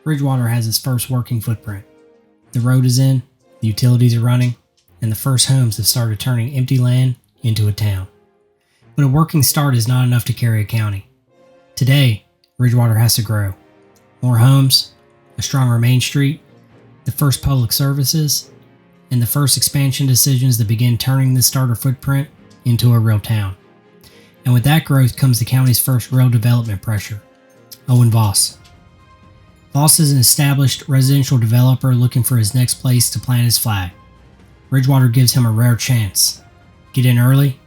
Ridgewater has its first working footprint. The road is in, the utilities are running, and the first homes have started turning empty land into a town. But a working start is not enough to carry a county. Today, Ridgewater has to grow. More homes, a stronger Main Street, the first public services, and the first expansion decisions that begin turning this starter footprint into a real town. And with that growth comes the county's first real development pressure, Owen Voss. Voss is an established residential developer looking for his next place to plant his flag. Ridgewater gives him a rare chance. Get in early,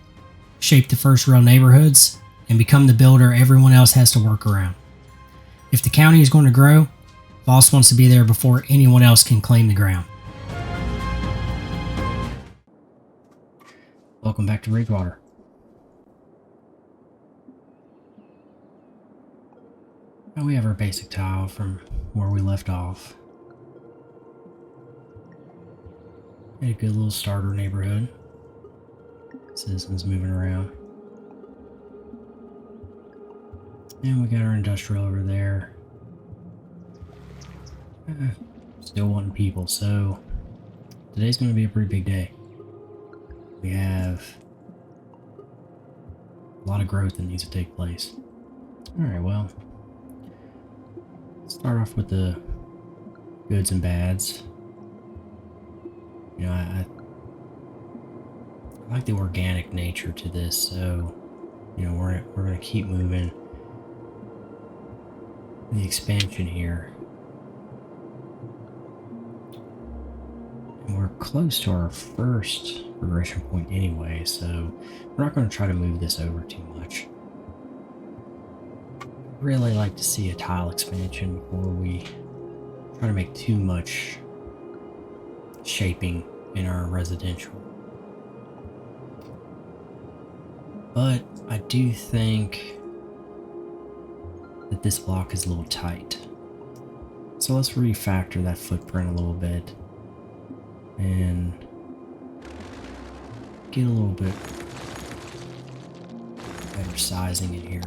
shape the first real neighborhoods, and become the builder everyone else has to work around. If the county is going to grow, Voss wants to be there before anyone else can claim the ground. Welcome back to Ridgewater. Now we have our basic tile from where we left off. Had a good little starter neighborhood. Citizens moving around. And we got our industrial over there. Still wanting people, so today's going to be a pretty big day. We have a lot of growth that needs to take place. Alright, well, let's start off with the goods and bads. You know, I like the organic nature to this, so you know we're gonna keep moving the expansion here, and we're close to our first progression point anyway, so we're not going to try to move this over too much. Really like to see a tile expansion before we try to make too much shaping in our residential. But I do think that this block is a little tight. So let's refactor that footprint a little bit and get a little bit better sizing in here.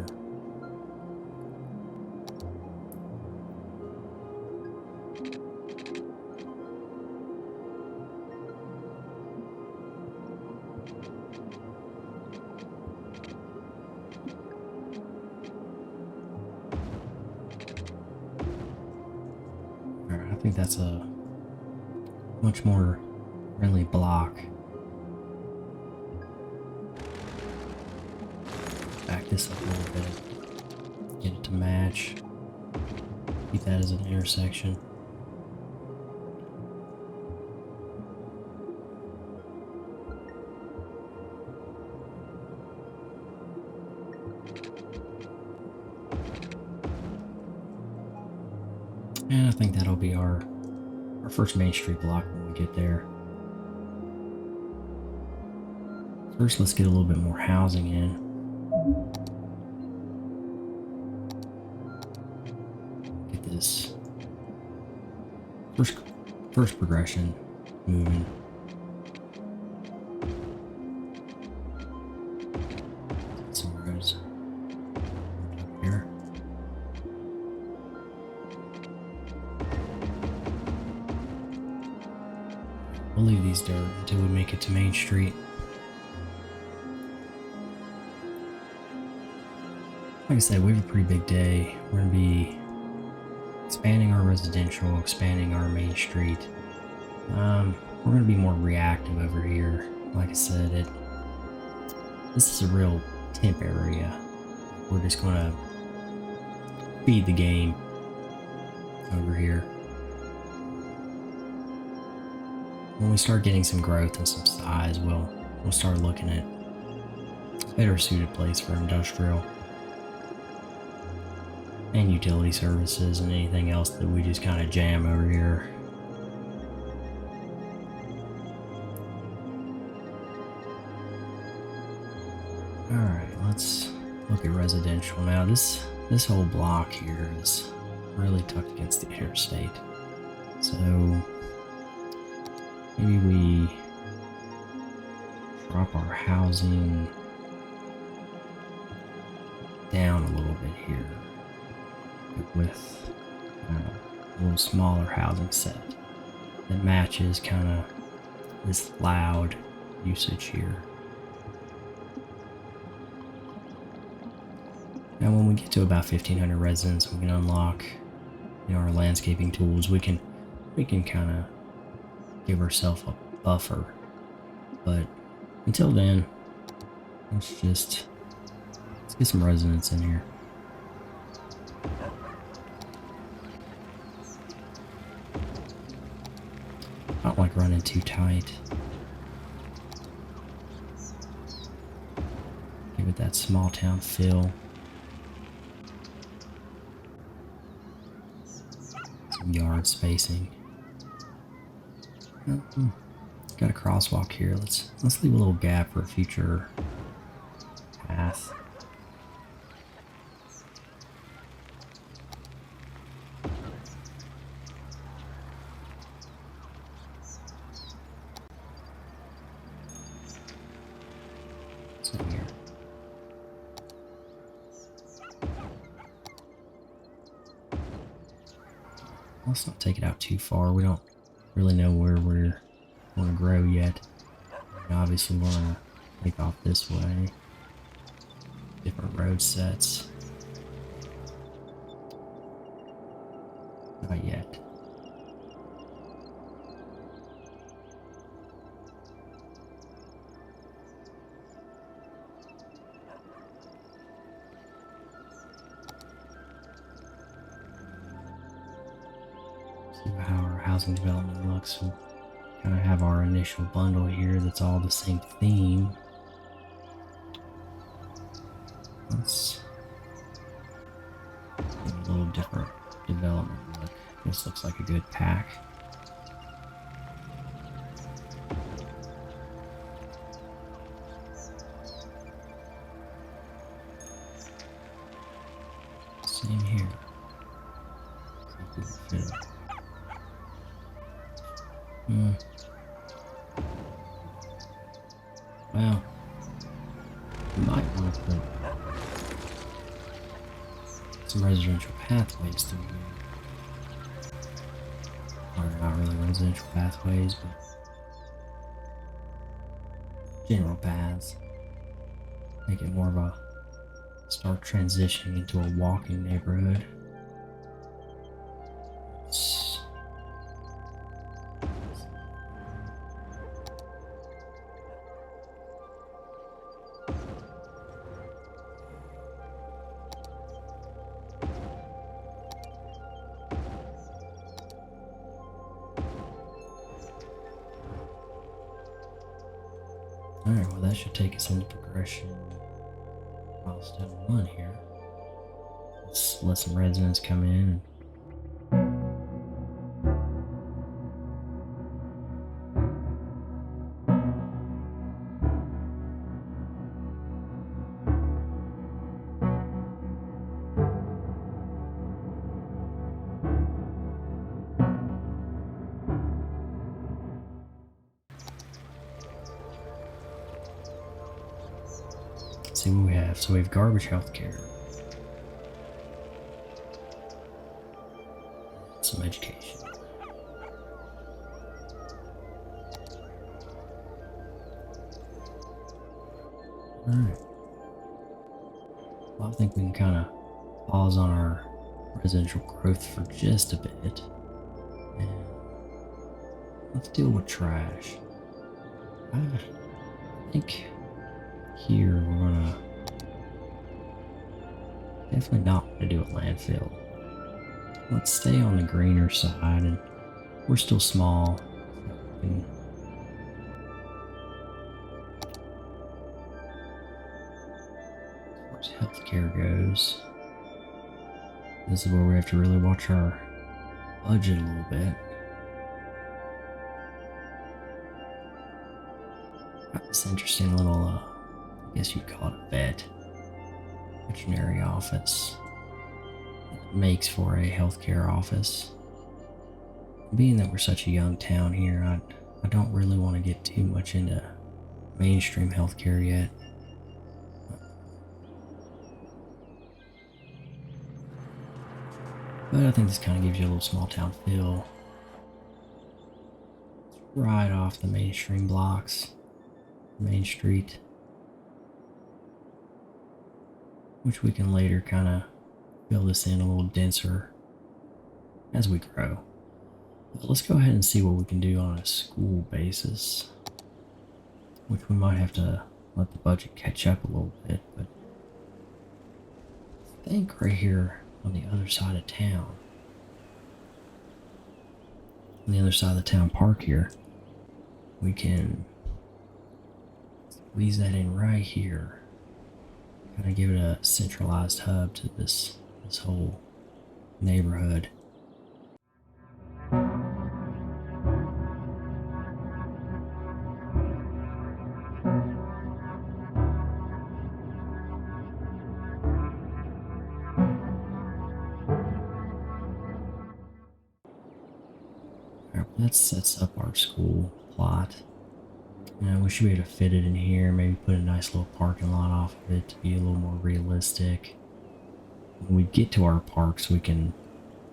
I think that's a much more friendly block. Back this up a little bit. Get it to match. Keep that as an intersection. And I think that'll be our first Main Street block when we get there. First, let's get a little bit more housing in. Get this first progression moving. Get some roads up here. We'll leave these dirt until we make it to Main Street. Like I said, we have a pretty big day. We're going to be expanding our residential, expanding our Main Street. We're going to be more reactive over here. Like I said, this is a real temp area. We're just going to feed the game over here. When we start getting some growth and some size, we'll start looking at a better suited place for industrial and utility services and anything else that we just kind of jam over here. Alright, let's look at residential now. This whole block here is really tucked against the interstate, so maybe we drop our housing down a little bit here with a little smaller housing set that matches kind of this loud usage here. Now when we get to about 1,500 residents, we can unlock, our landscaping tools. We can kind of give ourselves a buffer. But until then, let's get some residents in here. I don't like running too tight. Give it that small town feel. Some yard spacing. Got a crosswalk here. Let's leave a little gap for a future path. Here. Let's not take it out too far. We don't really know where we're going to grow yet. And obviously, we're going to take off this way. Different road sets. Not yet. How our housing development looks. We kind of have our initial bundle here that's all the same theme. Let's get a little different development look. This looks like a good pack. Same here. Well, we might want to put some residential pathways through here. Or not really residential pathways, but general paths. Make it more of a start transitioning into a walking neighborhood. Alright, well that should take us into progression milestone 1 here. Let's let some residents come in. See what we have. So we have garbage healthcare, some education. Alright. Well, I think we can kind of pause on our residential growth for just a bit. And let's deal with trash. I think here we're gonna definitely not want to do a landfill. Let's stay on the greener side, and we're still small. And as far as healthcare goes, this is where we have to really watch our budget a little bit. Got this interesting little, I guess you'd call it a vet, veterinary office. It makes for a healthcare office. Being that we're such a young town here, I don't really want to get too much into mainstream healthcare yet. But I think this kind of gives you a little small town feel. It's right off the mainstream blocks, Main Street, which we can later kind of fill this in a little denser as we grow. But let's go ahead and see what we can do on a school basis, which we might have to let the budget catch up a little bit, but I think right here on the other side of town, on the other side of the town park here, we can squeeze that in right here, kind of give it a centralized hub to this whole neighborhood. That sets up our school plot. We should be able to fit it in here, maybe put a nice little parking lot off of it to be a little more realistic. When we get to our parks, we can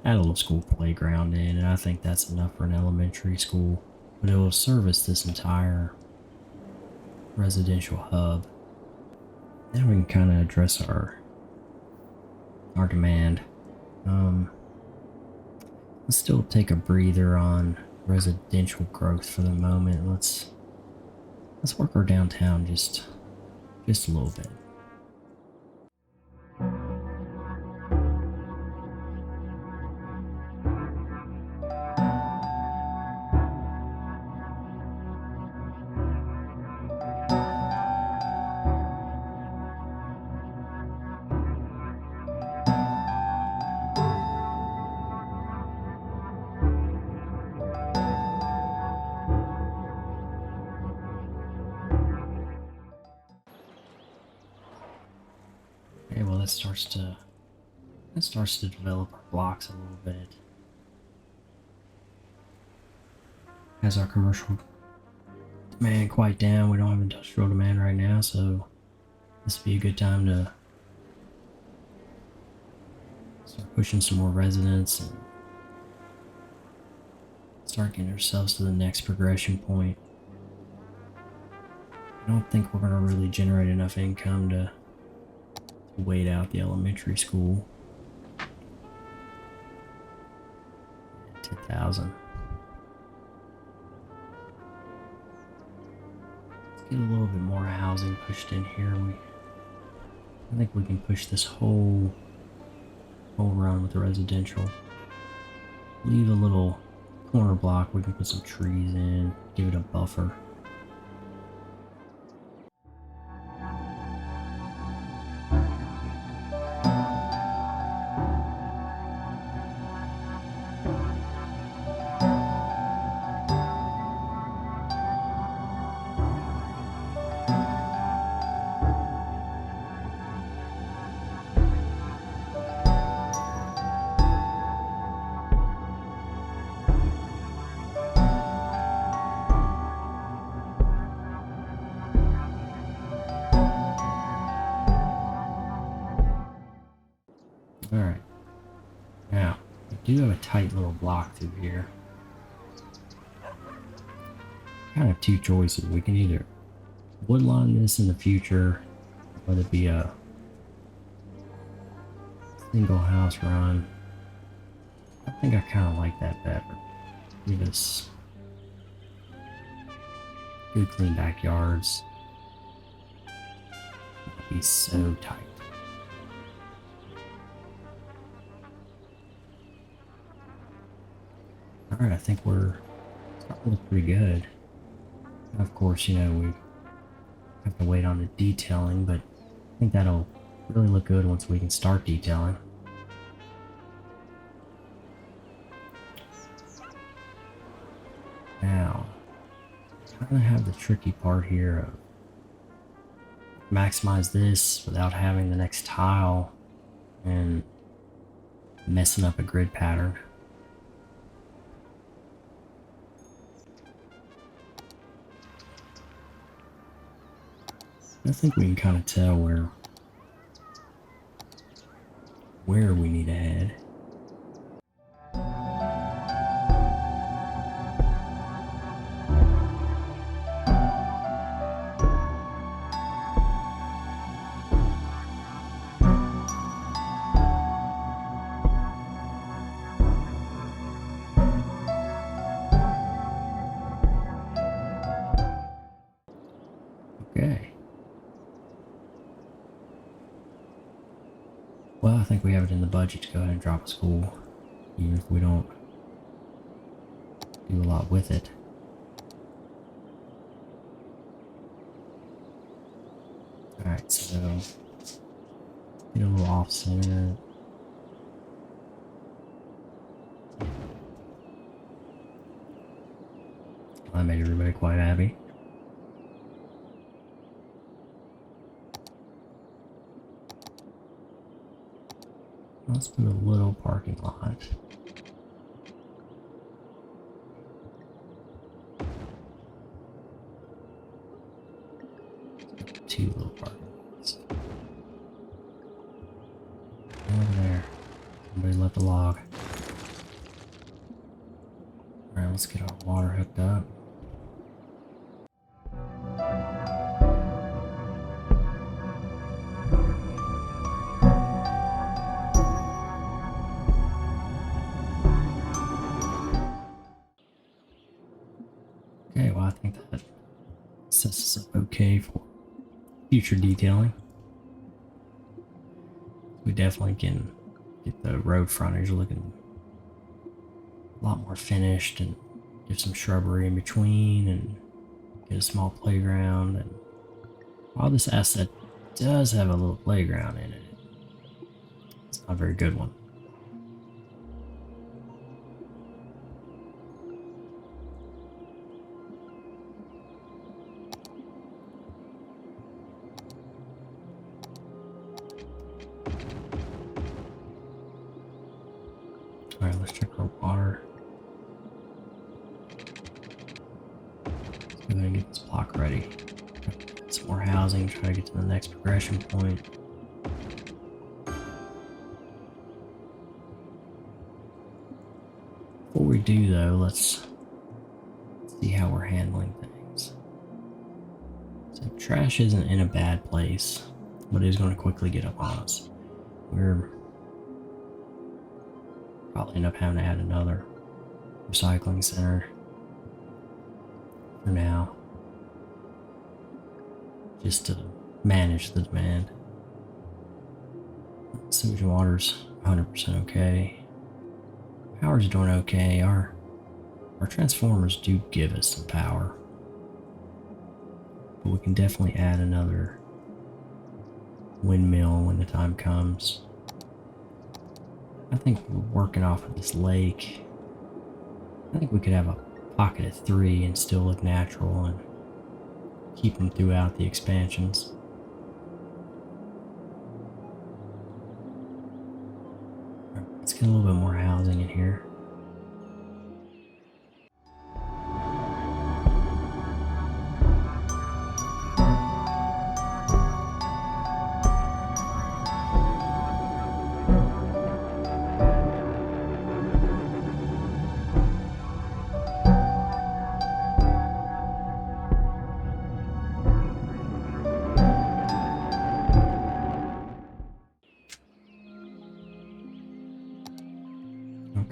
add a little school playground in, and I think that's enough for an elementary school, but it will service this entire residential hub. Now we can kind of address our demand. Let's still take a breather on residential growth for the moment. Let's work our downtown just a little bit. Okay, well that starts to develop our blocks a little bit. Has our commercial demand quite down. We don't have industrial demand right now, so this would be a good time to start pushing some more residents and start getting ourselves to the next progression point. I don't think we're going to really generate enough income to wait out the elementary school. 10,000. Let's get a little bit more housing pushed in here. I think we can push this whole run with the residential. Leave a little corner block. We can put some trees in, give it a buffer. Alright. Now, we do have a tight little block through here. Kind of two choices. We can either woodline this in the future, whether it be a single house run. I think I kind of like that better. Give us good clean backyards. It'll be so tight. Alright, I think we're starting to look pretty good. Of course, we have to wait on the detailing, but I think that'll really look good once we can start detailing. Now, kind of have the tricky part here of maximize this without having the next tile and messing up a grid pattern. I think we can kind of tell where we need to head. think we have it in the budget to go ahead and drop a school, even if we don't do a lot with it. Alright, so get a little off center. I made everybody quite happy. Let's do a little parking lot. Two little parking lots. Over there. Somebody left a log. Alright, let's get our water hooked up. Okay, well I think that sets us up okay for future detailing. We definitely can get the road frontage looking a lot more finished and give some shrubbery in between and get a small playground. And while this asset does have a little playground in it, it's not a very good one. Alright, let's check our water. Let's go ahead and get this block ready. Some more housing, try to get to the next progression point. Before we do though, let's see how we're handling things. So trash isn't in a bad place, but it is going to quickly get up on us. We're probably end up having to add another recycling center for now, just to manage the demand. Sewage and water's 100% okay. Power's doing okay. Our transformers do give us some power, but we can definitely add another windmill when the time comes. I think we're working off of this lake. I think we could have a pocket of 3 and still look natural and keep them throughout the expansions. Let's get a little bit more housing in here.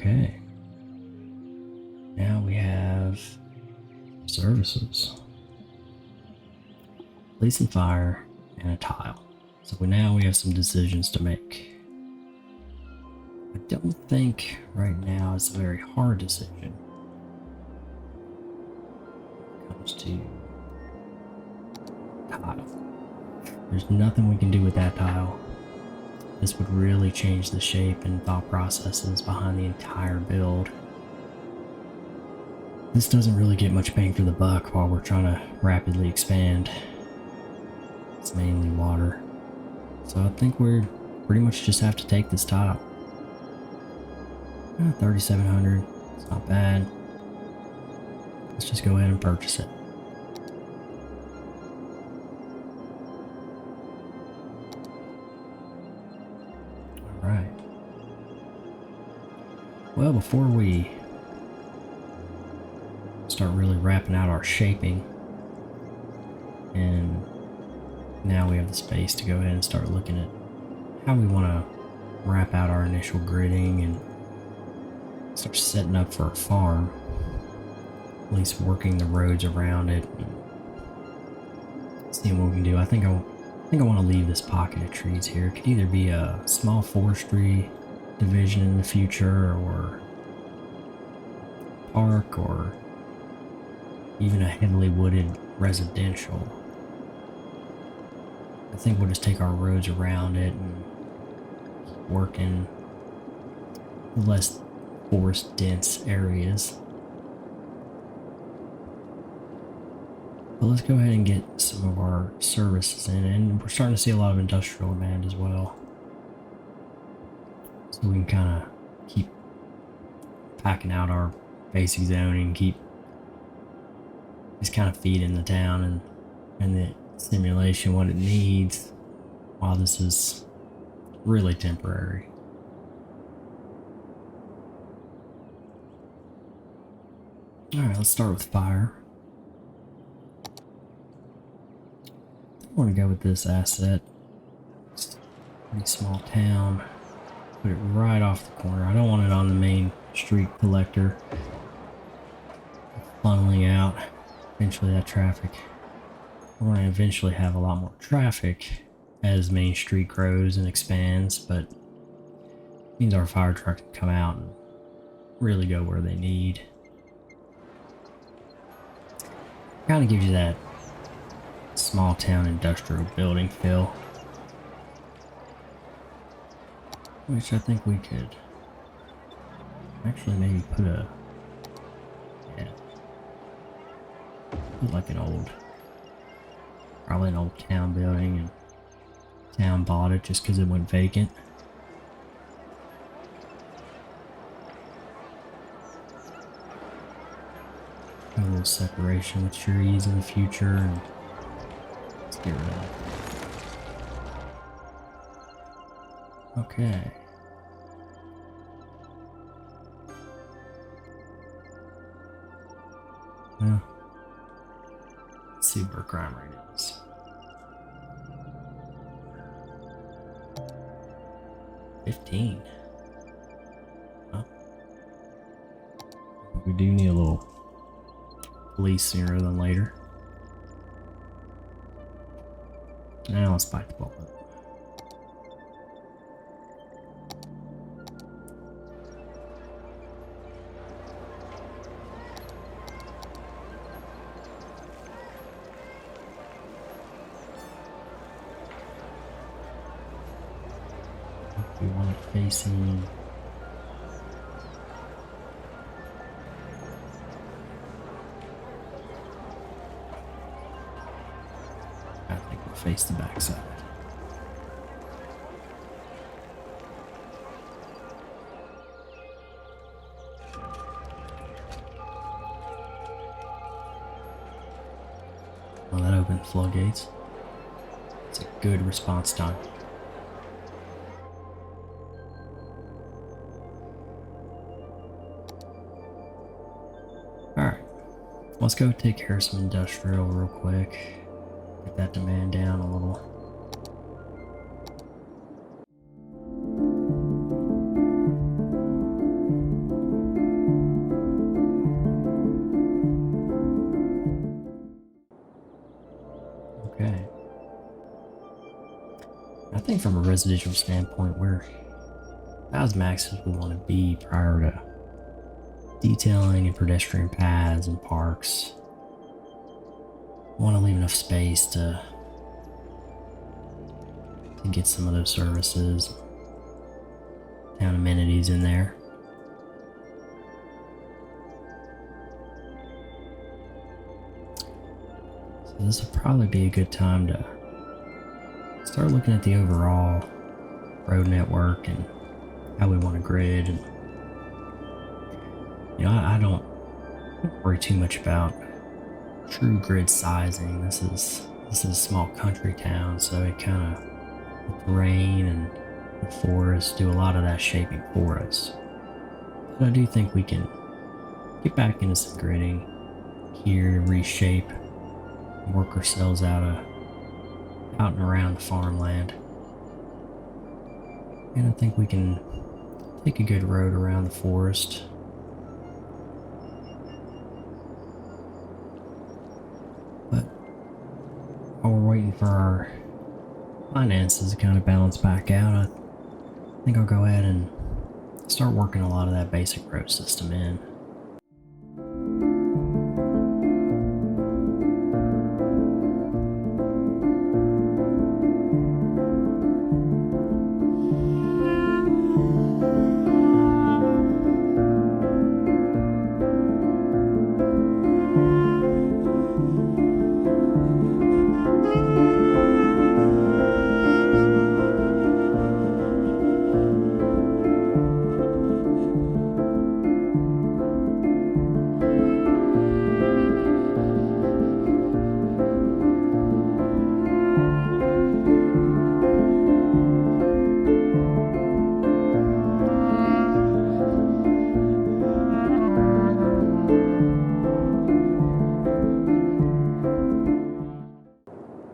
Okay. Now we have services. Police and fire and a tile. So now we have some decisions to make. I don't think right now it's a very hard decision when it comes to tile. There's nothing we can do with that tile. This would really change the shape and thought processes behind the entire build. This doesn't really get much bang for the buck while we're trying to rapidly expand. It's mainly water. So I think we're pretty much just have to take this top. 3,700, it's not bad. Let's just go ahead and purchase it. Alright. Well, before we start really wrapping out our shaping, and now we have the space to go ahead and start looking at how we want to wrap out our initial gridding and start setting up for a farm, at least working the roads around it and seeing what we can do. I think I think I want to leave this pocket of trees here. It could either be a small forestry division in the future, or park, or even a heavily wooded residential. I think we'll just take our roads around it and work in less forest dense areas. But let's go ahead and get some of our services in, and we're starting to see a lot of industrial demand as well. So we can kind of keep packing out our basic zoning, keep just kind of feeding the town and the simulation what it needs, while this is really temporary. Alright, let's start with fire. I want to go with this asset. It's a pretty small town. Put it right off the corner. I don't want it on the main street collector, funneling out. Eventually that traffic, we're going to eventually have a lot more traffic as Main Street grows and expands, but it means our fire truck can come out and really go where they need. Kind of gives you that small town industrial building feel, which I think we could actually maybe put a, yeah, put like an old, probably an old town building, and town bought it just because it went vacant. A little separation with trees in the future, and let's get rid of it. Okay. Well, let's see where crime rate is. $15. Huh? We do need a little police sooner than later. Now let's bite the bullet. We want it facing face the backside. Well, that opened floodgates. It's a good response time. Alright, let's go take care of some industrial real quick. Get that demand down a little. Okay. I think from a residential standpoint, we're about as max as we want to be prior to detailing and pedestrian paths and parks. Want to leave enough space to get some of those services, town amenities in there. So this will probably be a good time to start looking at the overall road network and how we want to grid. And you know, I don't worry too much about true grid sizing. This is a small country town, so it kind of, with the rain and the forest, do a lot of that shaping for us. But I do think we can get back into some gridding here to reshape and work ourselves out and around the farmland. And I think we can take a good road around the forest. But while we're waiting for our finances kind of balance back out, I think I'll go ahead and start working a lot of that basic road system in.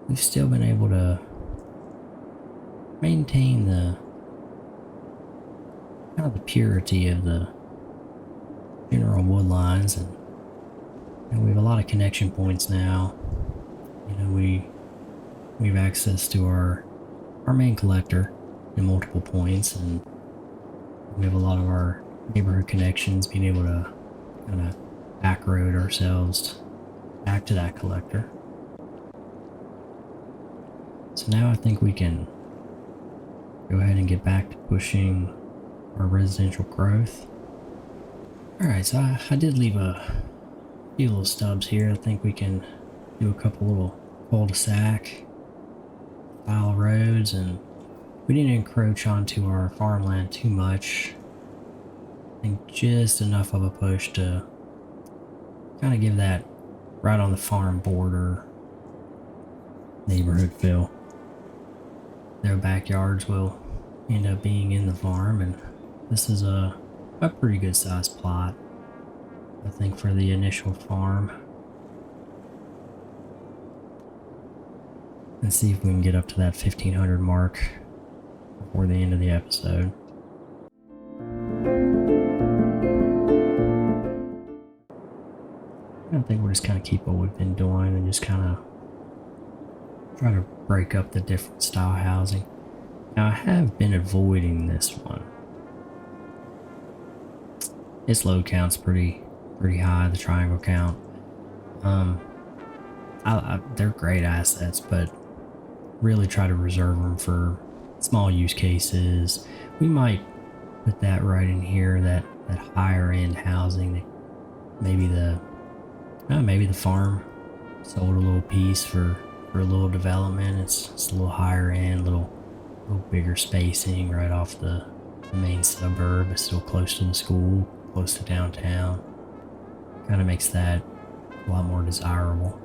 We've still been able to maintain the kind of the purity of the general wood lines, and we have a lot of connection points now. You know, we have access to our main collector in multiple points, and we have a lot of our neighborhood connections being able to kind of back road ourselves back to that collector. So now I think we can go ahead and get back to pushing our residential growth. Alright, so I did leave a few little stubs here. I think we can do a couple little cul-de-sac style roads, and we didn't encroach onto our farmland too much. I think just enough of a push to kind of give that right on the farm border neighborhood feel. Their backyards will end up being in the farm, and this is a pretty good sized plot, I think, for the initial farm. Let's see if we can get up to that 1500 mark before the end of the episode. I think we'll just kind of keep what we've been doing and just kind of try to break up the different style housing. Now I have been avoiding this one. Its load count's pretty high, the triangle count. They're great assets, but really try to reserve them for small use cases. We might put that right in here, that higher end housing. Maybe the farm sold a little piece for a little development. It's a little higher end, little bigger spacing right off the main suburb. It's still close to the school, close to downtown. Kind of makes that a lot more desirable.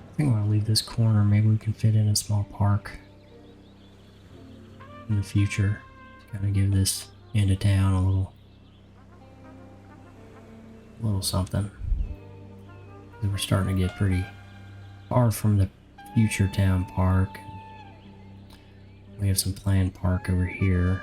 I think I'm going to leave this corner. Maybe we can fit in a small park in the future to kind of give this end of town a little something. We're starting to get pretty far from the future town park. We have some planned park over here.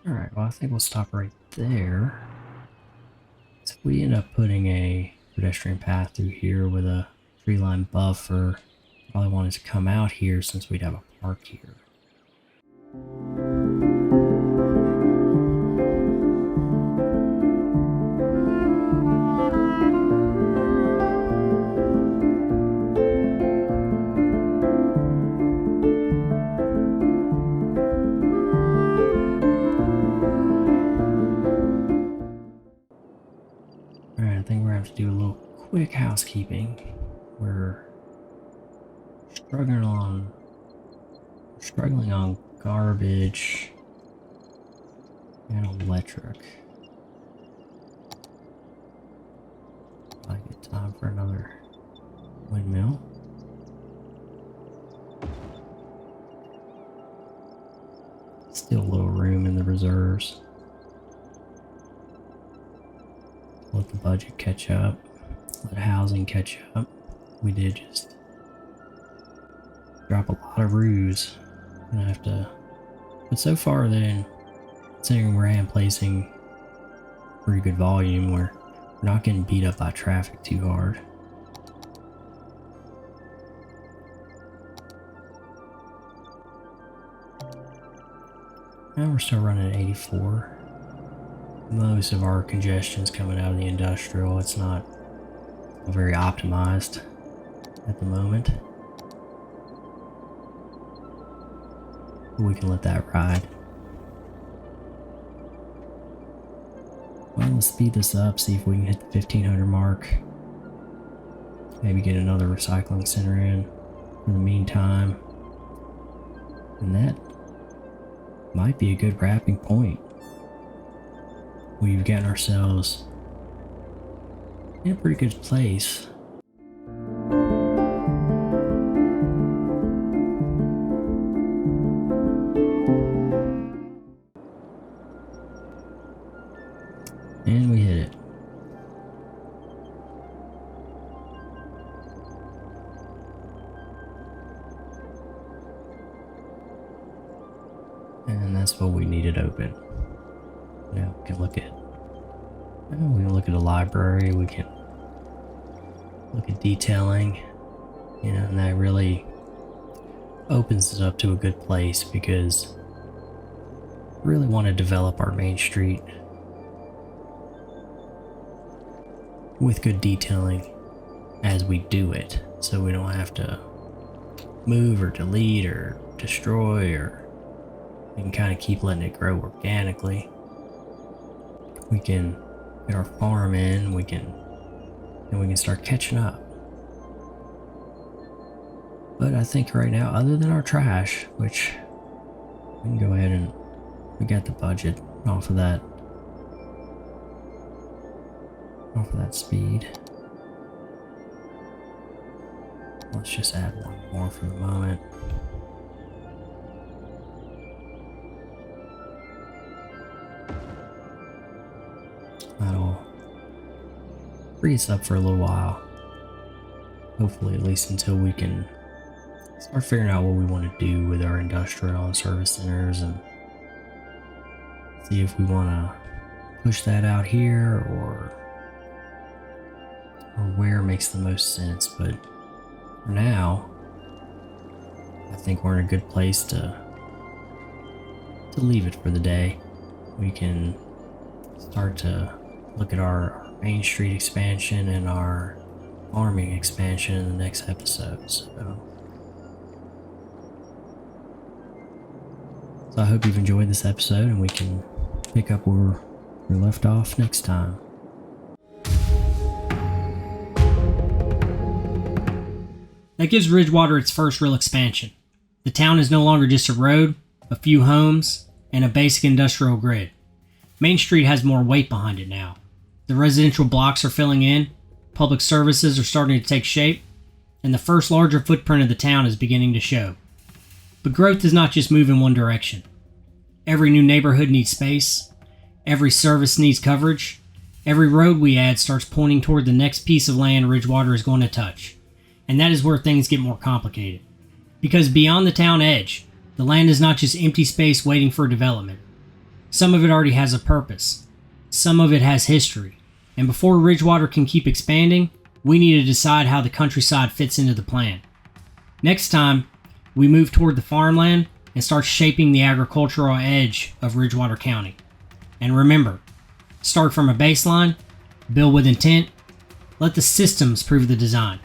Alright, well I think we'll stop right there. So if we end up putting a pedestrian path through here with a tree line buffer, probably wanted to come out here since we'd have a park here. quick housekeeping. We're struggling on garbage and electric. I get time for another windmill. Still a little room in the reserves. Let the budget catch up. Let housing catch up. We did just drop a lot of roofs. Gonna have to, but so far then, considering we're placing pretty good volume, we're not getting beat up by traffic too hard. And we're still running at 84. Most of our congestion's coming out of the industrial. It's not very optimized at the moment. But we can let that ride. Well, let's speed this up, see if we can hit the 1500 mark. Maybe get another recycling center in the meantime. And that might be a good wrapping point. We've gotten ourselves in a pretty good place. And we hit it. And that's what we needed open. Now we can look at a library, we can look at detailing, and that really opens it up to a good place because we really want to develop our main street with good detailing as we do it, so we don't have to move or delete or destroy, or we can kind of keep letting it grow organically. We can get our farm in, we can start catching up. But I think right now, other than our trash, which we can go ahead and we got the budget off of that speed. Let's just add one more for the moment. That'll free us up for a little while. Hopefully, at least until we can start figuring out what we want to do with our industrial and service centers and see if we want to push that out here or where makes the most sense. But for now, I think we're in a good place to leave it for the day. We can start to look at our Main Street expansion and our farming expansion in the next episode. So I hope you've enjoyed this episode, and we can pick up where we left off next time. That gives Ridgewater its first real expansion. The town is no longer just a road, a few homes, and a basic industrial grid. Main Street has more weight behind it now. The residential blocks are filling in, public services are starting to take shape, and the first larger footprint of the town is beginning to show. But growth does not just move in one direction. Every new neighborhood needs space, every service needs coverage, every road we add starts pointing toward the next piece of land Ridgewater is going to touch. And that is where things get more complicated. Because beyond the town edge, the land is not just empty space waiting for development. Some of it already has a purpose. Some of it has history. And before Ridgewater can keep expanding, we need to decide how the countryside fits into the plan. Next time, we move toward the farmland and start shaping the agricultural edge of Ridgewater County. And remember, start from a baseline, build with intent, let the systems prove the design.